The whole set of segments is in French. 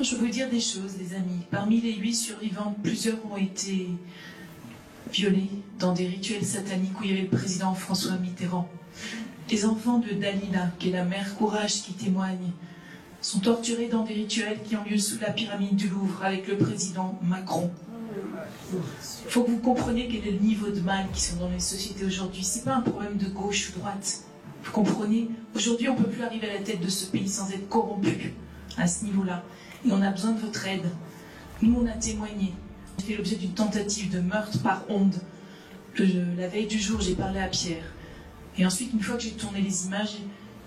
Je veux dire des choses, les amis. Parmi les 8 survivants, plusieurs ont été violés dans des rituels sataniques où il y avait le président François Mitterrand. Les enfants de Dalila, qui est la mère Courage qui témoigne, sont torturés dans des rituels qui ont lieu sous la pyramide du Louvre avec le président Macron. Il faut que vous compreniez quel est le niveau de mal qui sont dans les sociétés aujourd'hui. Ce n'est pas un problème de gauche ou droite. Vous comprenez? Aujourd'hui, on ne peut plus arriver à la tête de ce pays sans être corrompu à ce niveau-là. Et on a besoin de votre aide. Nous, on a témoigné. J'ai fait l'objet d'une tentative de meurtre par onde. La veille du jour, j'ai parlé à Pierre. Et ensuite, une fois que j'ai tourné les images,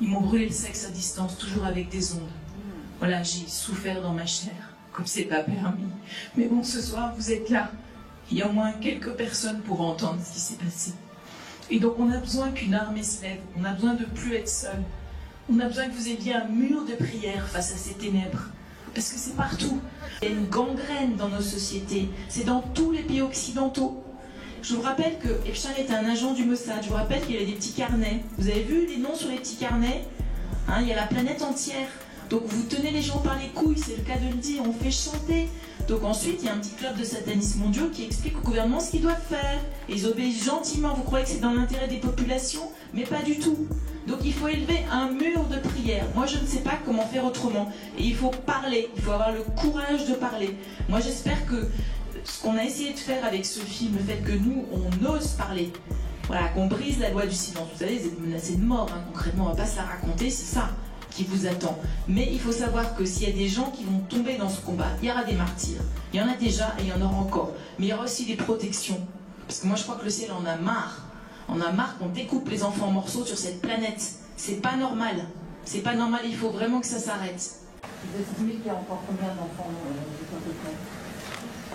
ils m'ont brûlé le sexe à distance, toujours avec des ondes. Voilà, j'ai souffert dans ma chair, comme c'est pas permis. Mais bon, ce soir, vous êtes là. Il y a au moins quelques personnes pour entendre ce qui s'est passé. Et donc, on a besoin qu'une armée se lève. On a besoin de plus être seul. On a besoin que vous ayez un mur de prière face à ces ténèbres. Parce que c'est partout. Il y a une gangrène dans nos sociétés. C'est dans tous les pays occidentaux. Je vous rappelle que Epstein était un agent du Mossad. Je vous rappelle qu'il y avait des petits carnets. Vous avez vu les noms sur les petits carnets? Hein, il y a la planète entière. Donc vous tenez les gens par les couilles, c'est le cas de le dire, on fait chanter. Donc ensuite, il y a un petit club de satanistes mondiaux qui explique au gouvernement ce qu'ils doivent faire. Et ils obéissent gentiment. Vous croyez que c'est dans l'intérêt des populations? Mais pas du tout. Donc il faut élever un mur de prière. Moi, je ne sais pas comment faire autrement. Et il faut parler, il faut avoir le courage de parler. Moi, j'espère que ce qu'on a essayé de faire avec ce film, le fait que nous, on ose parler, voilà, qu'on brise la loi du silence. Vous savez, vous êtes menacés de mort, hein, concrètement, on ne va pas se la raconter, c'est ça qui vous attend. Mais il faut savoir que s'il y a des gens qui vont tomber dans ce combat, il y aura des martyrs. Il y en a déjà et il y en aura encore. Mais il y aura aussi des protections. Parce que moi, je crois que le ciel en a marre. On a marre qu'on découpe les enfants en morceaux sur cette planète. C'est pas normal. C'est pas normal, il faut vraiment que ça s'arrête. Vous estimez qu'il y a encore combien d'enfants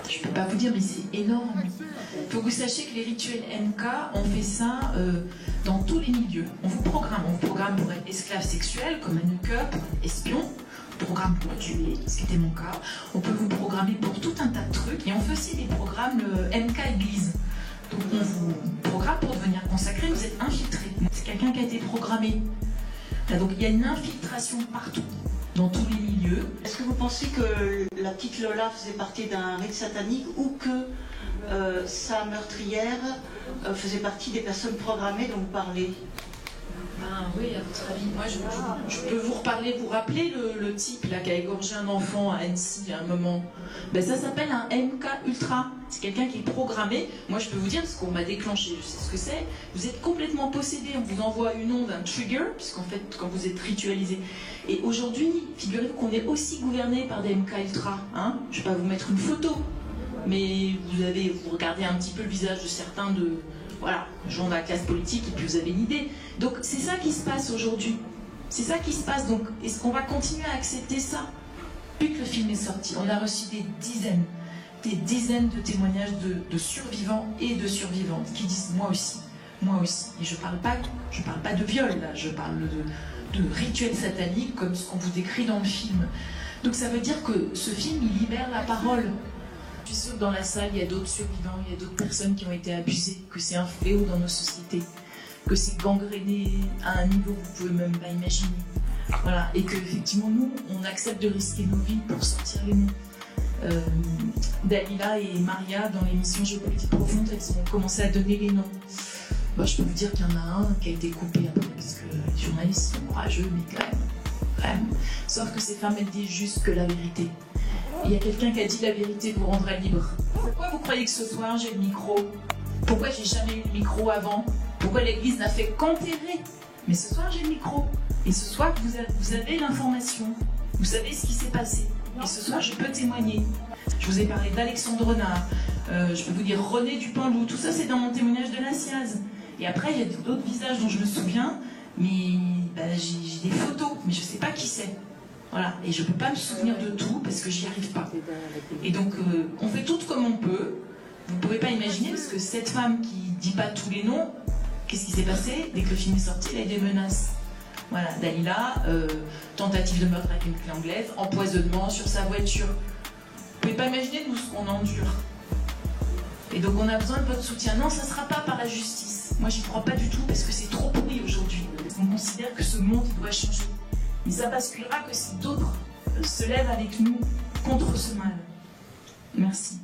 Je ne peux pas vous dire, mais c'est énorme. Il faut que vous sachiez que les rituels MK, on fait ça dans tous les milieux. On vous programme pour être esclave sexuel, comme un hooker, pour être espion. On programme pour tuer, ce qui était mon cas. On peut vous programmer pour tout un tas de trucs. Et on fait aussi des programmes MK Église. Donc on vous programme pour devenir consacré, vous êtes infiltré. C'est quelqu'un qui a été programmé. Là, donc il y a une infiltration partout, dans tous les milieux. Est-ce que vous pensez que la petite Lola faisait partie d'un rite satanique ou que sa meurtrière faisait partie des personnes programmées dont vous parlez? Ah oui, à votre avis. Moi, je peux vous rappeler le type là, qui a égorgé un enfant à Annecy à un moment. Ben, ça s'appelle un MK Ultra. C'est quelqu'un qui est programmé. Moi, je peux vous dire ce qu'on m'a déclenché. Je sais ce que c'est. Vous êtes complètement possédé. On vous envoie une onde, un trigger, puisqu'en fait, quand vous êtes ritualisé. Et aujourd'hui, figurez-vous qu'on est aussi gouverné par des MK Ultra. Hein, je ne vais pas vous mettre une photo, mais vous regardez un petit peu le visage de certains voilà, gens de la classe politique, et puis vous avez une idée. Donc c'est ça qui se passe aujourd'hui. C'est ça qui se passe. Donc est-ce qu'on va continuer à accepter ça? Depuis que le film est sorti, on a reçu des dizaines de témoignages de survivants et de survivantes qui disent moi aussi. Et je parle pas de viol là, je parle de rituels sataniques comme ce qu'on vous décrit dans le film. Donc ça veut dire que ce film, il libère la parole. Je suis sûre que dans la salle, il y a d'autres survivants, il y a d'autres personnes qui ont été abusées, que c'est un fléau dans nos sociétés, que c'est gangréné à un niveau que vous pouvez même pas imaginer. Voilà, et qu'effectivement, nous, on accepte de risquer nos vies pour sortir les noms. Dalila et Maria, dans l'émission Géopolitique Profonde, elles ont commencé à donner les noms. Bon, je peux vous dire qu'il y en a un qui a été coupé après, parce que les journalistes sont courageux, mais quand même. Sauf que ces femmes, elles disent juste que la vérité. Il y a quelqu'un qui a dit la vérité vous rendra libre. Pourquoi vous croyez que ce soir j'ai le micro? Pourquoi j'ai jamais eu le micro avant? Pourquoi l'église n'a fait qu'enterrer? Mais ce soir j'ai le micro. Et ce soir vous avez l'information. Vous savez ce qui s'est passé. Et ce soir je peux témoigner. Je vous ai parlé d'Alexandre Renard. Je peux vous dire René Dupin-Loup. Tout ça c'est dans mon témoignage de la SIAZ. Et après il y a d'autres visages dont je me souviens. Mais j'ai des photos. Mais je sais pas qui c'est. Voilà, et je ne peux pas me souvenir de tout parce que j'y arrive pas. Et donc, on fait tout comme on peut. Vous ne pouvez pas imaginer, parce que cette femme qui ne dit pas tous les noms, qu'est-ce qui s'est passé? Dès que le film est sorti, elle a eu des menaces. Voilà, Dalila, tentative de meurtre avec une clé anglaise, empoisonnement sur sa voiture. Vous ne pouvez pas imaginer nous ce qu'on endure. Et donc, on a besoin de votre soutien. Non, ça ne sera pas par la justice. Moi, j'y crois pas du tout parce que c'est trop pourri aujourd'hui. On considère que ce monde doit changer. Mais ça basculera que si d'autres se lève avec nous contre ce mal. Merci.